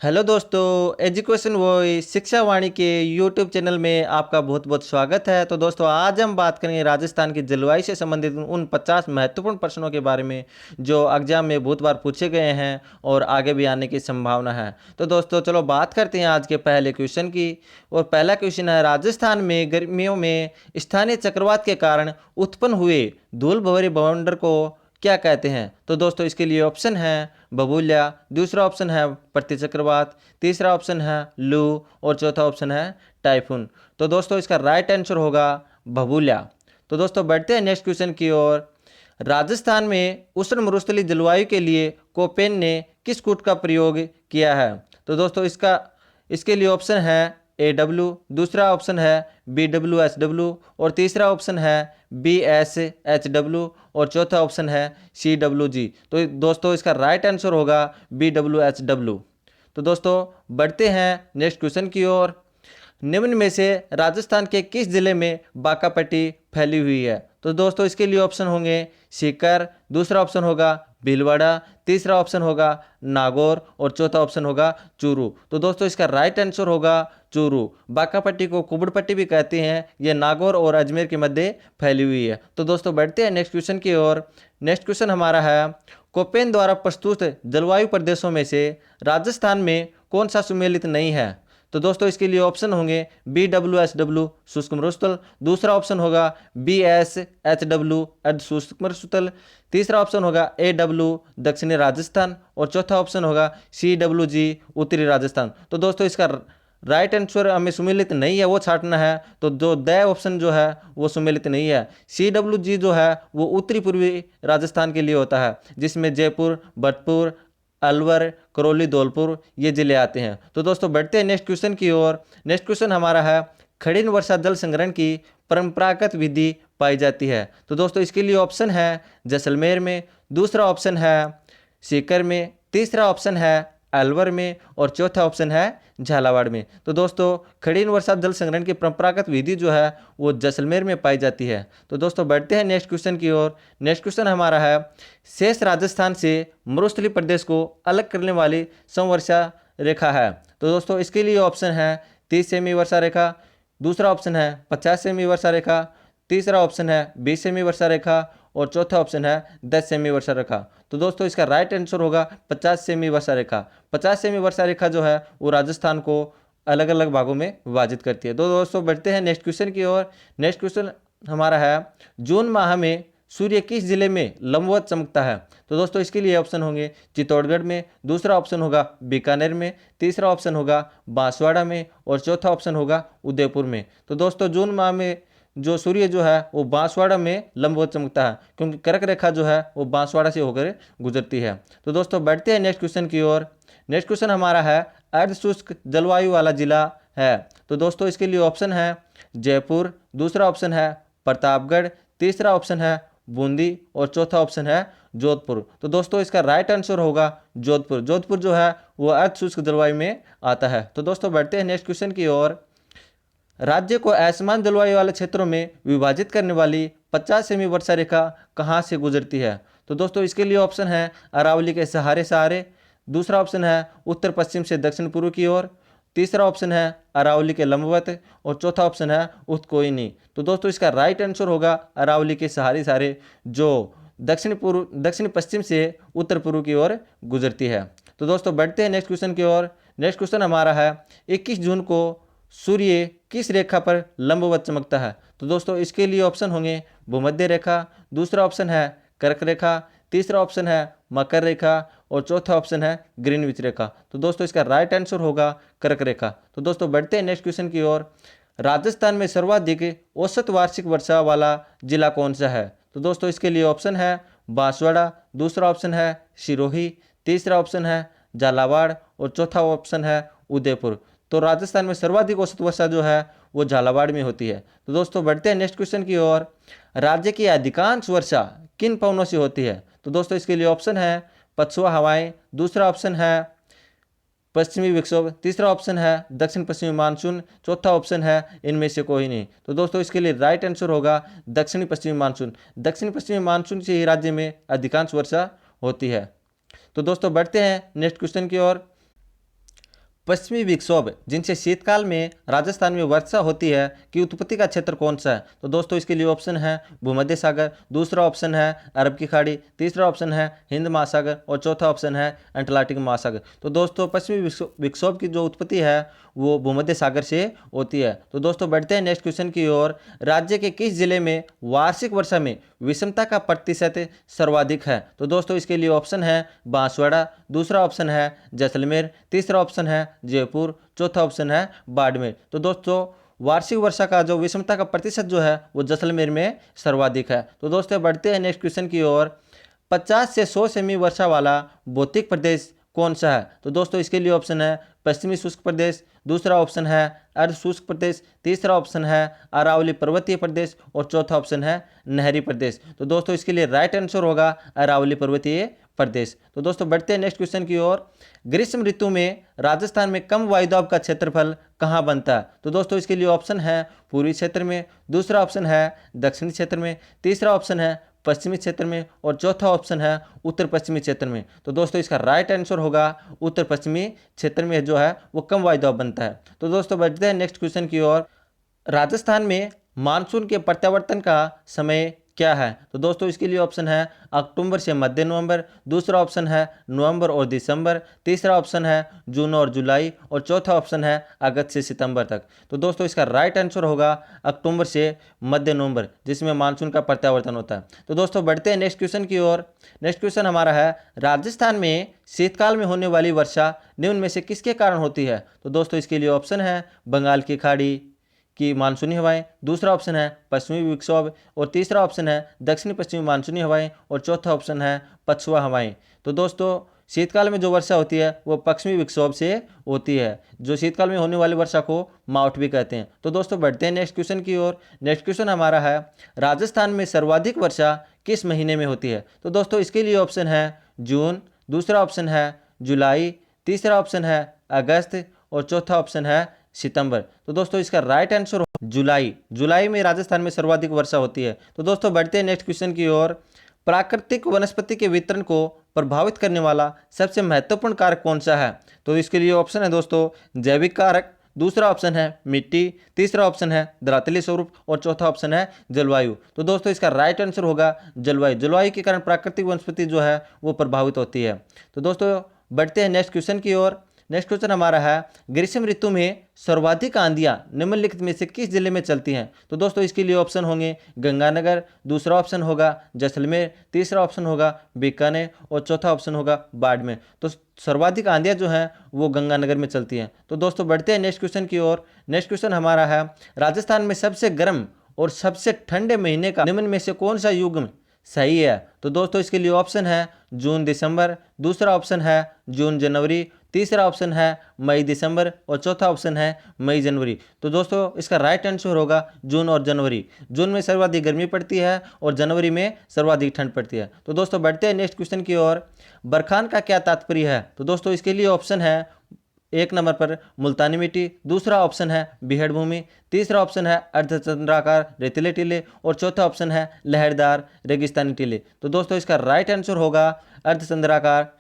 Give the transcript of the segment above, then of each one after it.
Hello दोस्तों, education voice शिक्षा वाणी के यूट्यूब चैनल में आपका बहुत बहुत स्वागत है। तो दोस्तों, आज हम बात करेंगे राजस्थान की जलवायु से संबंधित उन 50 महत्वपूर्ण प्रश्नों के बारे में जो एग्जाम में बहुत बार पूछे गए हैं और आगे भी आने की संभावना है। तो दोस्तों, चलो बात करते हैं आज के पहले क्वेश्चन की। और पहला क्वेश्चन है, राजस्थान में गर्मियों में स्थानीय चक्रवात के कारण उत्पन्न हुए धूल भंवरी बवंडर को क्या कहते हैं? तो दोस्तों, इसके लिए ऑप्शन है बबूल्या, दूसरा ऑप्शन है प्रतिचक्रवात, तीसरा ऑप्शन है लू और चौथा ऑप्शन है टाइफून। तो दोस्तों, इसका राइट आंसर होगा बबूल्या। तो दोस्तों, बढ़ते हैं नेक्स्ट क्वेश्चन की ओर। राजस्थान में उष्ण मरुस्थलीय जलवायु के लिए कोपेन ने किस कूट का प्रयोग किया है? तो दोस्तों, इसके लिए ऑप्शन है AW, दूसरा ऑप्शन है BWSW और तीसरा ऑप्शन है BSHW और चौथा ऑप्शन है CWG। तो दोस्तों, इसका राइट आंसर होगा BWSW। तो दोस्तों, बढ़ते हैं नेक्स्ट क्वेश्चन की ओर। निम्न में से राजस्थान के किस जिले में बाका पट्टी फैली हुई है? तो दोस्तों, इसके लिए ऑप्शन होंगे सीकर, दूसरा ऑप्शन होगा भीलवाड़ा, तीसरा ऑप्शन होगा नागौर और चौथा ऑप्शन होगा चूरू। तो दोस्तों, इसका राइट आंसर होगा चूरू। बाका पट्टी को कुबड़ पट्टी भी कहते हैं। यह नागौर और अजमेर के मध्य फैली हुई है। तो दोस्तों, बढ़ते हैं नेक्स्ट क्वेश्चन की ओर। नेक्स्ट क्वेश्चन हमारा है, कोपेन द्वारा प्रस्तुत जलवायु प्रदेशों में से राजस्थान में कौन सा सुमेलित नहीं है? तो दोस्तों, इसके लिए ऑप्शन होंगे BWSW शुष्क मरुस्थल, दूसरा ऑप्शन होगा BSHW अर्ध शुष्क मरुस्थल, तीसरा ऑप्शन होगा AW दक्षिणी राजस्थान और चौथा ऑप्शन होगा CWG उत्तरी राजस्थान। तो दोस्तों, इसका राइट आंसर हमें सुमेलित नहीं है वो छांटना है। तो जो द ऑप्शन जो है वो सुमेलित नहीं है। CWG जो है वो उत्तरी पूर्वी राजस्थान के लिए होता है, जिसमें जयपुर, भरतपुर, अलवर, करौली, धौलपुर ये जिले आते हैं। तो दोस्तों, बढ़ते हैं नेक्स्ट क्वेश्चन की ओर। नेक्स्ट क्वेश्चन हमारा है, खड़ीन वर्षा जल संग्रहण की परंपरागत विधि पाई जाती है? तो दोस्तों, इसके लिए ऑप्शन है जैसलमेर में, दूसरा ऑप्शन है सीकर में, तीसरा ऑप्शन है अलवर में और चौथा ऑप्शन है झालावाड़ में। तो दोस्तों, खड़ीन वर्षा जल संग्रहण की परंपरागत विधि जो है वो जैसलमेर में पाई जाती है। तो दोस्तों, बढ़ते हैं नेक्स्ट क्वेश्चन की ओर। नेक्स्ट क्वेश्चन हमारा है, शेष राजस्थान से मरुस्थलीय प्रदेश को अलग करने वाली समवर्षा रेखा है? तो दोस्तों, इसके लिए ऑप्शन है 30 सेमी वर्षा रेखा, दूसरा ऑप्शन है 50 सेमी वर्षा रेखा, तीसरा ऑप्शन है 20 सेमी वर्षा रेखा और चौथा ऑप्शन है 10 सेमी वर्षा रेखा। तो दोस्तों, इसका राइट आंसर होगा 50 सेमी वर्षा रेखा। 50 सेमी वर्षा रेखा जो है वो राजस्थान को अलग अलग भागों में विभाजित करती है। तो दोस्तों, बढ़ते हैं नेक्स्ट क्वेश्चन की ओर। नेक्स्ट क्वेश्चन हमारा है, जून माह में सूर्य किस जिले में लंबवत चमकता है? तो दोस्तों, इसके लिए ऑप्शन होंगे चित्तौड़गढ़ में, दूसरा ऑप्शन होगा बीकानेर में, तीसरा ऑप्शन होगा बांसवाड़ा में और चौथा ऑप्शन होगा उदयपुर में। तो दोस्तों, जून माह में जो सूर्य जो है वो बांसवाड़ा में लंबवत चमकता है, क्योंकि कर्क रेखा जो है वो बांसवाड़ा से होकर गुजरती है। तो दोस्तों, बढ़ते हैं नेक्स्ट क्वेश्चन की ओर। नेक्स्ट क्वेश्चन हमारा है, अर्ध शुष्क जलवायु वाला जिला है? तो दोस्तों, इसके लिए ऑप्शन है जयपुर, दूसरा ऑप्शन है प्रतापगढ़, तीसरा ऑप्शन है बूंदी और चौथा ऑप्शन है जोधपुर। तो दोस्तों, इसका राइट आंसर होगा जोधपुर। जोधपुर जो है वो अर्ध शुष्क जलवायु में आता है। तो दोस्तों, बढ़ते हैं नेक्स्ट क्वेश्चन की ओर। राज्य को असमान जलवायु वाले क्षेत्रों में विभाजित करने वाली 50 सेमी वर्षा रेखा कहाँ से गुजरती है? तो दोस्तों, इसके लिए ऑप्शन है अरावली के सहारे सहारे, दूसरा ऑप्शन है उत्तर पश्चिम से दक्षिण पूर्व की ओर, तीसरा ऑप्शन है अरावली के लंबवत और चौथा ऑप्शन है उत्कोइनी। तो दोस्तों, इसका राइट आंसर होगा अरावली के सहारे सहारे, जो दक्षिण पश्चिम से उत्तर पूर्व की ओर गुजरती है। तो दोस्तों, बढ़ते हैं नेक्स्ट क्वेश्चन की ओर। नेक्स्ट क्वेश्चन हमारा है, 21 जून को सूर्य किस रेखा पर लंबवत चमकता है? तो दोस्तों, इसके लिए ऑप्शन होंगे भूमध्य रेखा, दूसरा ऑप्शन है कर्क रेखा, तीसरा ऑप्शन है मकर रेखा और चौथा ऑप्शन है ग्रीनविच रेखा। तो दोस्तों, इसका राइट आंसर होगा कर्क रेखा। तो दोस्तों, बढ़ते हैं नेक्स्ट क्वेश्चन की ओर। राजस्थान में सर्वाधिक औसत वार्षिक वर्षा वाला जिला कौन सा है? तो दोस्तों, इसके लिए ऑप्शन है बांसवाड़ा, दूसरा ऑप्शन है सिरोही, तीसरा ऑप्शन है झालावाड़ और चौथा ऑप्शन है उदयपुर। तो राजस्थान में सर्वाधिक औसत वर्षा जो है वो झालावाड़ में होती है। तो दोस्तों, बढ़ते हैं नेक्स्ट क्वेश्चन की ओर। राज्य की अधिकांश वर्षा किन पवनों से होती है? तो दोस्तों, इसके लिए ऑप्शन है पछुआ हवाएं, दूसरा ऑप्शन है पश्चिमी विक्षोभ, तीसरा ऑप्शन है दक्षिण पश्चिमी मानसून, चौथा ऑप्शन है इनमें से कोई नहीं। तो दोस्तों, इसके लिए राइट आंसर होगा दक्षिणी पश्चिमी मानसून। दक्षिण पश्चिमी मानसून से ही राज्य में अधिकांश वर्षा होती है। तो दोस्तों, बढ़ते हैं नेक्स्ट क्वेश्चन की ओर। पश्चिमी विक्षोभ जिनसे शीतकाल में राजस्थान में वर्षा होती है की उत्पत्ति का क्षेत्र कौन सा है? तो दोस्तों इसके लिए ऑप्शन है भूमध्य सागर, दूसरा ऑप्शन है अरब की खाड़ी, तीसरा ऑप्शन है हिंद महासागर और चौथा ऑप्शन है अटलांटिक महासागर। तो दोस्तों पश्चिमी विक्षोभ की जो उत्पत्ति है वो भूमध्य सागर से होती है। तो दोस्तों बढ़ते हैं नेक्स्ट क्वेश्चन की ओर। राज्य के किस जिले में वार्षिक वर्षा में विषमता का प्रतिशत सर्वाधिक है? तो दोस्तों इसके लिए ऑप्शन है बांसवाड़ा, दूसरा ऑप्शन है जैसलमेर, तीसरा ऑप्शन है जयपुर, चौथा ऑप्शन है बाड़मेर। तो दोस्तों वार्षिक वर्षा का जो विषमता का प्रतिशत जो है वो जैसलमेर में सर्वाधिक है। तो दोस्तों बढ़ते हैं नेक्स्ट क्वेश्चन की ओर। 50 से 100 सेमी वर्षा वाला भौतिक प्रदेश कौन सा है? तो दोस्तों इसके लिए ऑप्शन है पश्चिमी शुष्क प्रदेश, दूसरा ऑप्शन है अर्ध शुष्क प्रदेश, तीसरा ऑप्शन है अरावली पर्वतीय प्रदेश और चौथा ऑप्शन है नहरी प्रदेश। तो दोस्तों इसके लिए राइट आंसर होगा अरावली पर्वतीय प्रदेश। तो दोस्तों बढ़ते हैं नेक्स्ट क्वेश्चन की ओर। ग्रीष्म ऋतु में राजस्थान में कम वायुदाब का क्षेत्रफल कहाँ बनता है? तो दोस्तों इसके लिए ऑप्शन है पूर्वी क्षेत्र में, दूसरा ऑप्शन है दक्षिणी क्षेत्र में, तीसरा ऑप्शन है पश्चिमी क्षेत्र में और चौथा ऑप्शन है उत्तर पश्चिमी क्षेत्र में। तो दोस्तों इसका राइट आंसर होगा उत्तर पश्चिमी क्षेत्र में जो है वो कम वायुदाब बनता है। तो दोस्तों बढ़ते हैं नेक्स्ट क्वेश्चन की ओर। राजस्थान में मानसून के प्रत्यावर्तन का समय क्या है? तो दोस्तों इसके लिए ऑप्शन है अक्टूबर से मध्य नवंबर, दूसरा ऑप्शन है नवंबर और दिसंबर, तीसरा ऑप्शन है जून और जुलाई और चौथा ऑप्शन है अगस्त से सितंबर तक। तो दोस्तों इसका राइट आंसर होगा अक्टूबर से मध्य नवंबर, जिसमें मानसून का प्रत्यावर्तन होता है। तो दोस्तों बढ़ते हैं नेक्स्ट क्वेश्चन की ओर। नेक्स्ट क्वेश्चन हमारा है राजस्थान में शीतकाल में होने वाली वर्षा निम्न में से किसके कारण होती है? तो दोस्तों इसके लिए ऑप्शन है बंगाल की खाड़ी की मानसूनी हवाएं, दूसरा ऑप्शन है पश्चिमी विक्षोभ और तीसरा ऑप्शन है दक्षिणी पश्चिमी मानसूनी हवाएं और चौथा ऑप्शन है पछुआ हवाएं। तो दोस्तों शीतकाल में जो वर्षा होती है वो पश्चिमी विक्षोभ से होती है, जो शीतकाल में होने वाली वर्षा को मावठ भी कहते हैं। तो दोस्तों बढ़ते हैं नेक्स्ट क्वेश्चन की ओर। नेक्स्ट क्वेश्चन हमारा है राजस्थान में सर्वाधिक वर्षा किस महीने में होती है? तो दोस्तों इसके लिए ऑप्शन है जून, दूसरा ऑप्शन है जुलाई, तीसरा ऑप्शन है अगस्त और चौथा ऑप्शन है सितंबर। तो दोस्तों इसका राइट आंसर जुलाई। जुलाई में राजस्थान में सर्वाधिक वर्षा होती है। तो दोस्तों बढ़ते हैं नेक्स्ट क्वेश्चन की ओर। प्राकृतिक वनस्पति के वितरण को प्रभावित करने वाला सबसे महत्वपूर्ण कारक कौन सा है? तो इसके लिए ऑप्शन है दोस्तों जैविक कारक, दूसरा ऑप्शन है मिट्टी, तीसरा ऑप्शन है धरातलीय स्वरूप और चौथा ऑप्शन है जलवायु। तो दोस्तों इसका राइट आंसर होगा जलवायु। जलवायु के कारण प्राकृतिक वनस्पति जो है वो प्रभावित होती है। तो दोस्तों बढ़ते हैं नेक्स्ट क्वेश्चन की ओर। नेक्स्ट क्वेश्चन हमारा है ग्रीष्म ऋतु में सर्वाधिक आंधियां निम्नलिखित में से किस जिले में चलती हैं? तो दोस्तों इसके लिए ऑप्शन होंगे गंगानगर, दूसरा ऑप्शन होगा जैसलमेर, तीसरा ऑप्शन होगा बीकानेर और चौथा ऑप्शन होगा बाड़मेर। तो सर्वाधिक आंधियां जो हैं वो गंगानगर में चलती हैं। तो दोस्तों बढ़ते हैं नेक्स्ट क्वेश्चन की ओर। नेक्स्ट क्वेश्चन हमारा है राजस्थान में सबसे गर्म और सबसे ठंडे महीने का निम्न में से कौन सा युग्म सही है? तो दोस्तों इसके लिए ऑप्शन है जून दिसंबर, दूसरा ऑप्शन है जून जनवरी, तीसरा ऑप्शन है मई दिसंबर और चौथा ऑप्शन है मई जनवरी। तो दोस्तों इसका राइट आंसर होगा जून और जनवरी। जून में सर्वाधिक गर्मी पड़ती है और जनवरी में सर्वाधिक ठंड पड़ती है। तो दोस्तों बढ़ते हैं नेक्स्ट क्वेश्चन की ओर। बरखान का क्या तात्पर्य है? तो दोस्तों इसके लिए ऑप्शन है एक नंबर पर मुल्तानी मिट्टी, दूसरा ऑप्शन है बीहड़ भूमि, तीसरा ऑप्शन है अर्धचंद्राकार रेतीले टीले और चौथा ऑप्शन है लहरदार रेगिस्तानी टीले। तो दोस्तों इसका राइट आंसर होगा अर्धचंद्राकार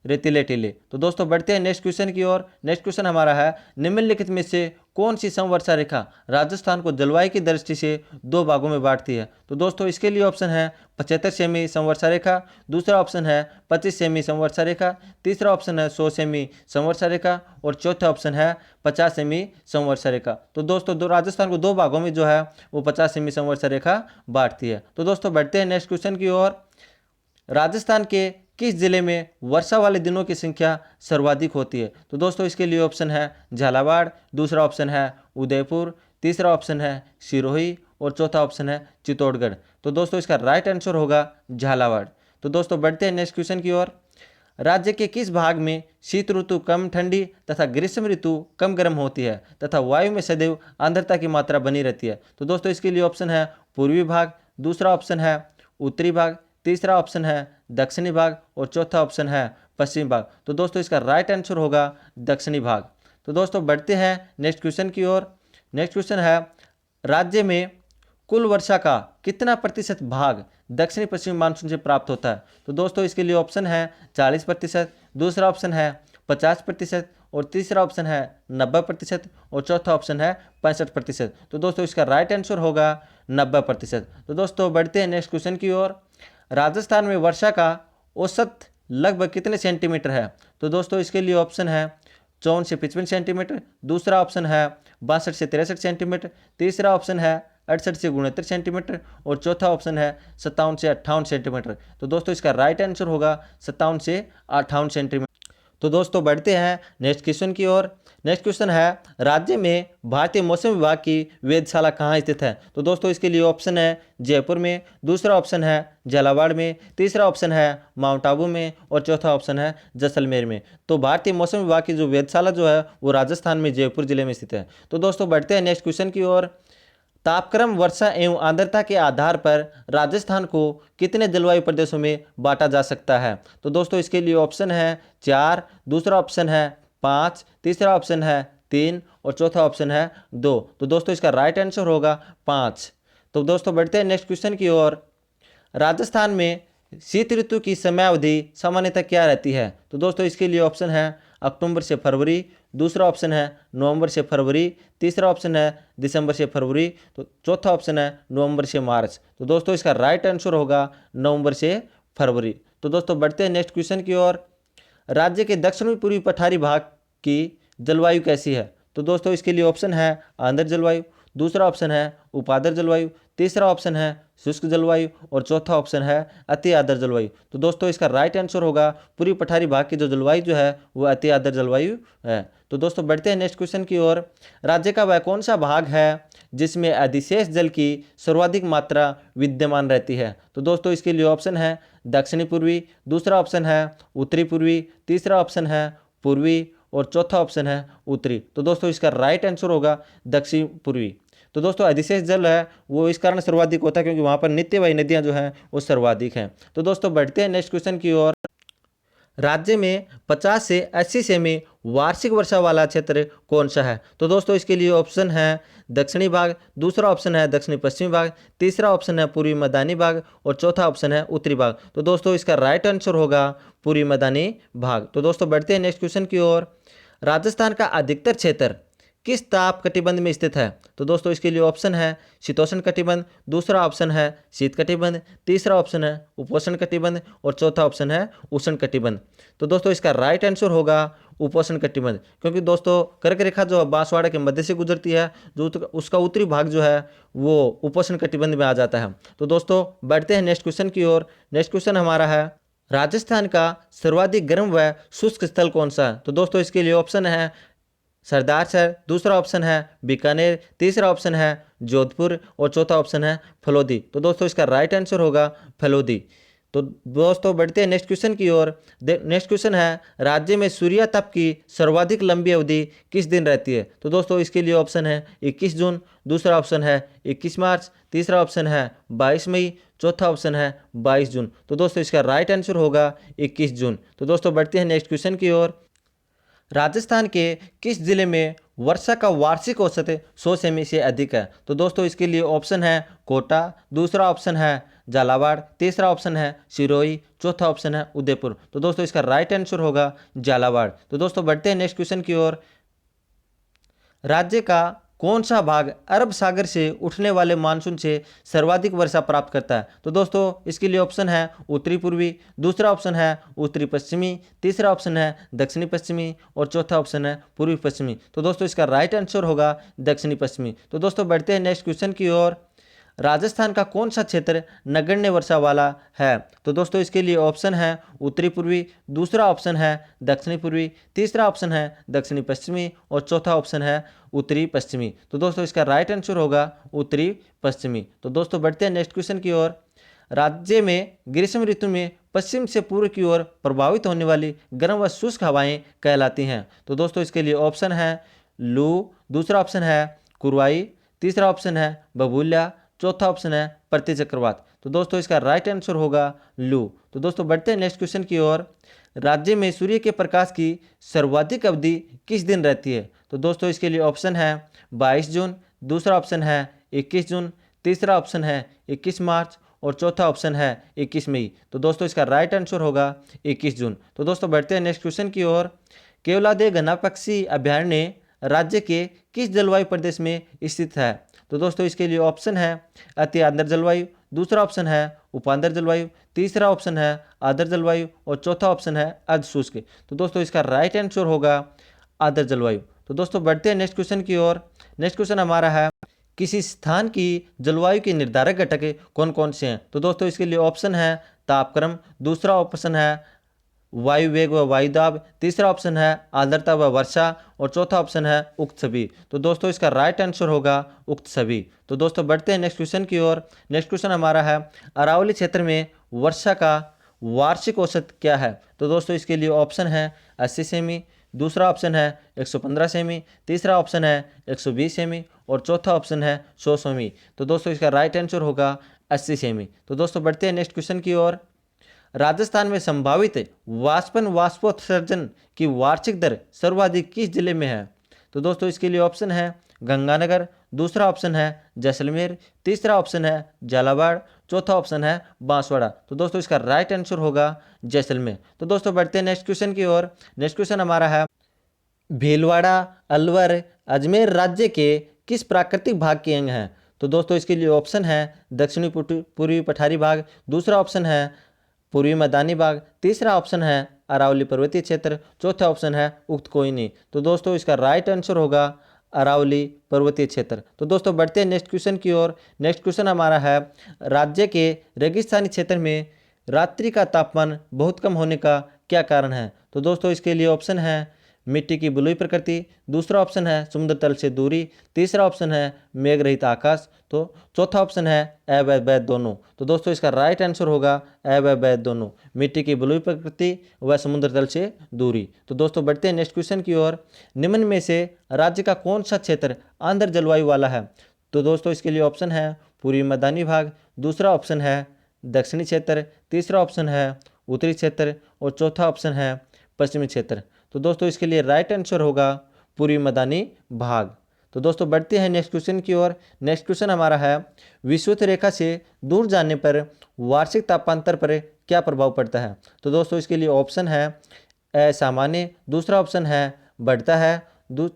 रेतीले टीले। तो दोस्तों बढ़ते हैं नेक्स्ट क्वेश्चन की ओर। नेक्स्ट क्वेश्चन हमारा है निम्नलिखित में से कौन सी समवर्षा रेखा राजस्थान को जलवायु की दृष्टि से दो भागों में बांटती है? तो दोस्तों इसके लिए ऑप्शन है 75 सेमी समवर्षा रेखा, दूसरा ऑप्शन है 25 सेमी समवर्षा रेखा, तीसरा ऑप्शन है 100 सेमी समवर्षा रेखा और चौथा ऑप्शन है 50 सेमी समवर्षा रेखा। तो दोस्तों राजस्थान को दो भागों में जो है वो 50 सेमी समवर्षा रेखा बांटती है। तो दोस्तों बढ़ते हैं नेक्स्ट क्वेश्चन की ओर। राजस्थान के किस जिले में वर्षा वाले दिनों की संख्या सर्वाधिक होती है? तो दोस्तों इसके लिए ऑप्शन है झालावाड़, दूसरा ऑप्शन है उदयपुर, तीसरा ऑप्शन है सिरोही और चौथा ऑप्शन है चित्तौड़गढ़। तो दोस्तों इसका राइट आंसर होगा झालावाड़। तो दोस्तों बढ़ते हैं नेक्स्ट क्वेश्चन की ओर। राज्य के किस भाग में शीत ऋतु कम ठंडी तथा ग्रीष्म ऋतु कम गर्म होती है तथा वायु में सदैव आर्द्रता की मात्रा बनी रहती है? तो दोस्तों इसके लिए ऑप्शन है पूर्वी भाग, दूसरा ऑप्शन है उत्तरी भाग, तीसरा ऑप्शन है दक्षिणी भाग और चौथा ऑप्शन है पश्चिमी भाग। तो दोस्तों इसका राइट आंसर होगा दक्षिणी भाग। तो दोस्तों बढ़ते हैं नेक्स्ट क्वेश्चन की ओर। नेक्स्ट क्वेश्चन है राज्य में कुल वर्षा का कितना प्रतिशत भाग दक्षिणी पश्चिमी मानसून से प्राप्त होता है? तो दोस्तों इसके लिए ऑप्शन है 40%, दूसरा ऑप्शन है 50%, और तीसरा ऑप्शन है 90%, और चौथा ऑप्शन है 65%। तो दोस्तों इसका राइट आंसर होगा 90%। तो दोस्तों बढ़ते हैं नेक्स्ट क्वेश्चन की ओर। राजस्थान में वर्षा का औसत लगभग कितने सेंटीमीटर है? तो दोस्तों इसके लिए ऑप्शन है 54 से 55 सेंटीमीटर, दूसरा ऑप्शन है 62 से 63 सेंटीमीटर, तीसरा ऑप्शन है 68 से 69 सेंटीमीटर, और चौथा ऑप्शन है 57 से 58 सेंटीमीटर। तो दोस्तों इसका राइट आंसर होगा 57 से 58 सेंटीमीटर। तो दोस्तों बढ़ते हैं नेक्स्ट क्वेश्चन की ओर। नेक्स्ट क्वेश्चन है, राज्य में भारतीय मौसम विभाग की वेधशाला कहाँ स्थित है? तो दोस्तों इसके लिए ऑप्शन है जयपुर में, दूसरा ऑप्शन है झालावाड़ में, तीसरा ऑप्शन है माउंट आबू में, और चौथा ऑप्शन है जैसलमेर में। तो भारतीय मौसम विभाग की जो वेधशाला जो है वो राजस्थान में जयपुर जिले में स्थित है। तो दोस्तों बढ़ते हैं नेक्स्ट क्वेश्चन की ओर। तापक्रम, वर्षा एवं आर्द्रता के आधार पर राजस्थान को कितने जलवायु प्रदेशों में बांटा जा सकता है? तो दोस्तों इसके लिए ऑप्शन है 4, दूसरा ऑप्शन है 5, तीसरा ऑप्शन है 3, और चौथा ऑप्शन है 2। तो दोस्तों इसका राइट आंसर होगा 5। तो दोस्तों बढ़ते हैं नेक्स्ट क्वेश्चन की ओर। राजस्थान में शीत ऋतु की समयावधि सामान्यतः क्या रहती है? तो दोस्तों इसके लिए ऑप्शन है अक्टूबर से फरवरी, दूसरा ऑप्शन है नवंबर से फरवरी, तीसरा ऑप्शन है दिसंबर से फरवरी, तो चौथा ऑप्शन है नवंबर से मार्च। तो दोस्तों इसका राइट आंसर होगा नवंबर से फरवरी। तो दोस्तों बढ़ते हैं नेक्स्ट क्वेश्चन की ओर। राज्य के दक्षिणी पूर्वी पठारी भाग की जलवायु कैसी है? तो दोस्तों इसके लिए ऑप्शन है आंध्र जलवायु, दूसरा ऑप्शन है उपाद्र जलवायु, तीसरा ऑप्शन है शुष्क जलवायु, और चौथा ऑप्शन है अति आर्द्र जलवायु। तो दोस्तों इसका राइट आंसर होगा पूर्वी पठारी भाग की जो जलवायु जो है वो अति आर्द्र जलवायु है। तो दोस्तों बढ़ते हैं नेक्स्ट क्वेश्चन की ओर। राज्य का वह कौन सा भाग है जिसमें अधिशेष जल की सर्वाधिक मात्रा विद्यमान रहती है? तो दोस्तों इसके लिए ऑप्शन है दक्षिणी पूर्वी, दूसरा ऑप्शन है उत्तरी पूर्वी, तीसरा ऑप्शन है पूर्वी, और चौथा ऑप्शन है उत्तरी। तो दोस्तों इसका राइट आंसर होगा दक्षिण पूर्वी। तो दोस्तों अधिशेष जल है वो इस कारण सर्वाधिक होता है क्योंकि वहाँ पर नित्यवाही नदियाँ जो हैं वो सर्वाधिक हैं। तो दोस्तों बढ़ते हैं नेक्स्ट क्वेश्चन की ओर। राज्य में 50 से 80 सेमी वार्षिक वर्षा वाला क्षेत्र कौन सा है? तो दोस्तों इसके लिए ऑप्शन है दक्षिणी भाग, दूसरा ऑप्शन है दक्षिणी पश्चिमी भाग, तीसरा ऑप्शन है पूर्वी मैदानी भाग, और चौथा ऑप्शन है उत्तरी भाग। तो दोस्तों इसका राइट आंसर होगा पूर्वी मैदानी भाग। तो दोस्तों बढ़ते हैं नेक्स्ट क्वेश्चन की ओर। राजस्थान का अधिकतर क्षेत्र किस ताप कटिबंध में स्थित है? तो दोस्तों इसके लिए ऑप्शन है शीतोष्ण कटिबंध, दूसरा ऑप्शन है शीत कटिबंध, तीसरा ऑप्शन है उपोष्ण कटिबंध, और चौथा ऑप्शन है उष्ण कटिबंध। तो दोस्तों इसका राइट आंसर होगा उपोष्ण कटिबंध, क्योंकि दोस्तों कर्क रेखा जो बांसवाड़ा के मध्य से गुजरती है जो उसका उत्तरी भाग जो है वो उपोष्ण कटिबंध में आ जाता है। तो दोस्तों बढ़ते हैं नेक्स्ट क्वेश्चन की ओर। नेक्स्ट क्वेश्चन हमारा है, राजस्थान का सर्वाधिक गर्म व शुष्क स्थल कौन सा है? तो दोस्तों इसके लिए ऑप्शन है सरदारसर, दूसरा ऑप्शन है बीकानेर, तीसरा ऑप्शन है जोधपुर, और चौथा ऑप्शन है फलोदी। तो दोस्तों इसका राइट आंसर होगा फलोदी। तो दोस्तों बढ़ते हैं नेक्स्ट क्वेश्चन की ओर। नेक्स्ट क्वेश्चन है, राज्य में सूर्य तप की सर्वाधिक लंबी अवधि किस दिन रहती है? तो दोस्तों इसके लिए ऑप्शन है 21 जून, दूसरा ऑप्शन है 21 मार्च, तीसरा ऑप्शन है 22 मई, चौथा ऑप्शन है 22 जून। तो दोस्तों इसका राइट आंसर होगा 21 जून। तो दोस्तों बढ़ते हैं नेक्स्ट क्वेश्चन की ओर। राजस्थान के किस जिले में वर्षा का वार्षिक औसत 100 सेमी से अधिक है? तो दोस्तों इसके लिए ऑप्शन है कोटा, दूसरा ऑप्शन है झालावाड़, तीसरा ऑप्शन है सिरोही, चौथा ऑप्शन है उदयपुर। तो दोस्तों इसका राइट आंसर होगा झालावाड़। तो दोस्तों बढ़ते हैं नेक्स्ट क्वेश्चन की ओर। राज्य का कौन सा भाग अरब सागर से उठने वाले मानसून से सर्वाधिक वर्षा प्राप्त करता है? तो दोस्तों इसके लिए ऑप्शन है उत्तरी पूर्वी, दूसरा ऑप्शन है उत्तरी पश्चिमी, तीसरा ऑप्शन है दक्षिणी पश्चिमी, और चौथा ऑप्शन है पूर्वी पश्चिमी। तो दोस्तों इसका राइट आंसर होगा दक्षिणी पश्चिमी। तो दोस्तों बढ़ते हैं नेक्स्ट क्वेश्चन की ओर। राजस्थान का कौन सा क्षेत्र नगण्य वर्षा वाला है? तो दोस्तों इसके लिए ऑप्शन है उत्तरी पूर्वी, दूसरा ऑप्शन है दक्षिणी पूर्वी, तीसरा ऑप्शन है दक्षिणी पश्चिमी, और चौथा ऑप्शन है उत्तरी पश्चिमी। तो दोस्तों इसका राइट आंसर होगा उत्तरी पश्चिमी। तो दोस्तों बढ़ते हैं नेक्स्ट क्वेश्चन की ओर। राज्य में ग्रीष्म ऋतु में पश्चिम से पूर्व की ओर प्रभावित होने वाली गर्म व शुष्क हवाएं कहलाती हैं। तो दोस्तों इसके लिए ऑप्शन है लू, दूसरा ऑप्शन है कुरवाई, तीसरा ऑप्शन है बबूल्या, चौथा ऑप्शन है प्रति चक्रवात। तो दोस्तों इसका राइट आंसर होगा लू। तो दोस्तों बढ़ते हैं नेक्स्ट क्वेश्चन की ओर। राज्य में सूर्य के प्रकाश की सर्वाधिक अवधि किस दिन रहती है? तो दोस्तों इसके लिए ऑप्शन है 22 जून, दूसरा ऑप्शन है 21 जून, तीसरा ऑप्शन है 21 मार्च, और चौथा ऑप्शन है 21 मई। तो दोस्तों इसका राइट आंसर होगा 21 जून। तो दोस्तों बढ़ते हैं नेक्स्ट क्वेश्चन की ओर। केवलादेव घना पक्षी अभयारण्य राज्य के किस जलवायु प्रदेश में स्थित है? तो दोस्तों इसके लिए ऑप्शन है अति आर्द्र जलवायु, दूसरा ऑप्शन है उपांतर जलवायु, तीसरा ऑप्शन है आर्द्र जलवायु और चौथा ऑप्शन है अर्ध शुष्क। तो दोस्तों इसका राइट आंसर होगा आर्द्र जलवायु। तो दोस्तों बढ़ते हैं नेक्स्ट क्वेश्चन की ओर। नेक्स्ट क्वेश्चन हमारा है किसी स्थान की जलवायु के निर्धारक घटक कौन कौन से हैं? तो दोस्तों इसके लिए ऑप्शन है तापक्रम, दूसरा ऑप्शन है वायु वेग व वायु दाब, तीसरा ऑप्शन है आर्द्रता व वर्षा और चौथा ऑप्शन है उक्त सभी। तो दोस्तों इसका राइट आंसर होगा उक्त सभी। तो दोस्तों बढ़ते हैं नेक्स्ट क्वेश्चन की ओर। नेक्स्ट क्वेश्चन हमारा है अरावली क्षेत्र में वर्षा का वार्षिक औसत क्या है? तो दोस्तों इसके लिए ऑप्शन है 80 सेमी, दूसरा ऑप्शन है 115 सेमी, तीसरा ऑप्शन है 120 सेमी और चौथा ऑप्शन है 100 सेमी। तो दोस्तों इसका राइट आंसर होगा 80 सेमी। तो दोस्तों बढ़ते हैं नेक्स्ट क्वेश्चन की ओर। राजस्थान में संभावित वाष्पन वाष्पोत्सर्जन की वार्षिक दर सर्वाधिक किस जिले में है? तो दोस्तों इसके लिए ऑप्शन है गंगानगर, दूसरा ऑप्शन है जैसलमेर, तीसरा ऑप्शन है झालावाड़, चौथा ऑप्शन है बांसवाड़ा। तो दोस्तों इसका राइट आंसर होगा जैसलमेर। तो दोस्तों बढ़ते हैं नेक्स्ट क्वेश्चन की ओर। नेक्स्ट क्वेश्चन हमारा है भीलवाड़ा अलवर अजमेर राज्य के किस प्राकृतिक भाग के अंग हैं? तो दोस्तों इसके लिए ऑप्शन है दक्षिणी पूर्वी पठारी भाग, दूसरा ऑप्शन है पूर्वी मैदानी भाग, तीसरा ऑप्शन है अरावली पर्वतीय क्षेत्र, चौथा ऑप्शन है उक्त कोई नहीं। तो दोस्तों इसका राइट आंसर होगा अरावली पर्वतीय क्षेत्र। तो दोस्तों बढ़ते हैं नेक्स्ट क्वेश्चन की ओर। नेक्स्ट क्वेश्चन हमारा है राज्य के रेगिस्तानी क्षेत्र में रात्रि का तापमान बहुत कम होने का क्या कारण है? तो दोस्तों इसके लिए ऑप्शन है मिट्टी की बलुई प्रकृति, दूसरा ऑप्शन है समुद्र तल से दूरी, तीसरा ऑप्शन है मेघ रहित आकाश, तो चौथा ऑप्शन है अ व ब दोनों। तो दोस्तों इसका राइट आंसर होगा अ व ब दोनों, मिट्टी की बलुई प्रकृति व समुद्र तल से दूरी। तो दोस्तों बढ़ते हैं नेक्स्ट क्वेश्चन की ओर। निम्न में से राज्य का कौन सा क्षेत्र आंध्र जलवायु वाला है? तो दोस्तों इसके लिए ऑप्शन है पूर्वी मैदानी भाग, दूसरा ऑप्शन है दक्षिणी क्षेत्र, तीसरा ऑप्शन है उत्तरी क्षेत्र और चौथा ऑप्शन है पश्चिमी क्षेत्र। तो दोस्तों इसके लिए राइट आंसर होगा पूर्वी मैदानी भाग। तो दोस्तों बढ़ते हैं नेक्स्ट क्वेश्चन की ओर। नेक्स्ट क्वेश्चन हमारा है विषुवत रेखा से दूर जाने पर वार्षिक तापांतर पर क्या प्रभाव पड़ता है? तो दोस्तों इसके लिए ऑप्शन है असामान्य, दूसरा ऑप्शन है बढ़ता है,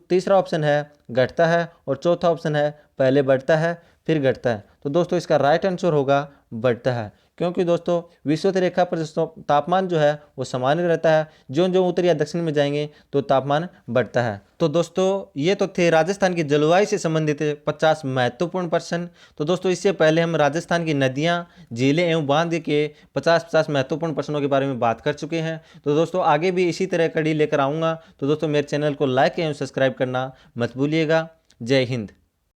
तीसरा ऑप्शन है घटता है और चौथा ऑप्शन है पहले बढ़ता है फिर घटता है। तो दोस्तों इसका राइट आंसर होगा बढ़ता है, क्योंकि दोस्तों विषुवत रेखा पर तापमान जो है वो सामान्य रहता है, जो जो उत्तरी या दक्षिण में जाएंगे तो तापमान बढ़ता है। तो दोस्तों ये तो थे राजस्थान की जलवायु से संबंधित 50 महत्वपूर्ण प्रश्न। तो दोस्तों इससे पहले हम राजस्थान की नदियाँ, झीलें एवं बांध के 50 महत्वपूर्ण प्रश्नों के बारे में बात कर चुके हैं। तो दोस्तों आगे भी इसी तरह कड़ी लेकर आऊँगा। तो दोस्तों मेरे चैनल को लाइक एवं सब्सक्राइब करना मत भूलिएगा। जय हिंद।